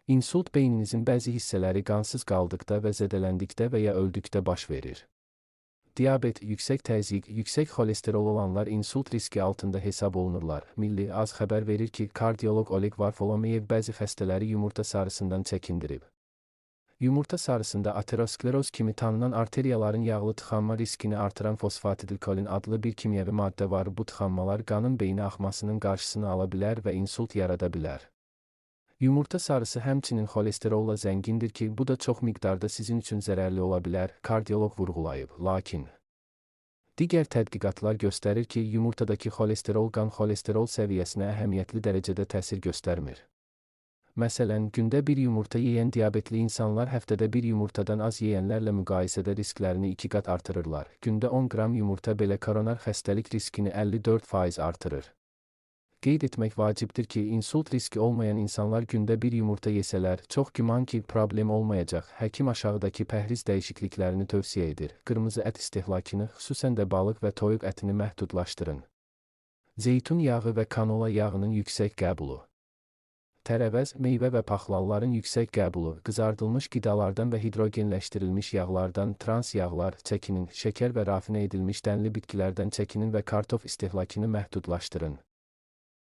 İnsult beyninizin bəzi hissələri qansız qaldıqda və zədələndikdə və ya öldükdə baş verir. Diabet, yüksək təzyiq, yüksək xolesterol olanlar insult riski altında hesab olunurlar. Milli Az xəbər verir ki, kardioloq Oleg Varfolomeyev bəzi xəstələri yumurta sarısından çəkindirib. Yumurta sarısında ateroskleroz kimi tanınan arteriyaların yağlı tıxanma riskini artıran fosfatidilkolin adlı bir kimyəvi maddə var. Bu tıxanmalar qanın beyinə axmasının qarşısını ala bilər və insult yarada bilər. Yumurta sarısı həmçinin xolesterolla zəngindir ki, bu da çox miqdarda sizin üçün zərərli ola bilər, kardioloq vurğulayıb. Lakin digər tədqiqatlar göstərir ki, yumurtadakı xolesterol qan xolesterol səviyyəsinə əhəmiyyətli dərəcədə təsir göstərmir. Məsələn, gündə bir yumurta yeyən diabetli insanlar həftədə bir yumurtadan az yeyənlərlə müqayisədə risklərini 2 qat artırırlar. Gündə 10 qram yumurta belə koronar xəstəlik riskini 54% artırır. Qeyd etmək vacibdir ki, insult riski olmayan insanlar gündə bir yumurta yesələr, çox güman ki, problem olmayacaq. Həkim aşağıdakı pəhriz dəyişikliklərini tövsiyə edir. Qırmızı ət istehlakını, xüsusən də balıq və toyuq ətini məhdudlaşdırın. Zeytun yağı və kanola yağının yüksək qəbulu. Tərəvəz, meyvə və paxlalların yüksək qəbulu, qızardılmış qidalardan və hidrogenləşdirilmiş yağlardan, trans yağlar çəkinin, şəkər və rafinə edilmiş dənli bitkilərdən çəkinin və kartof istehlakını məhdudlaşdırın.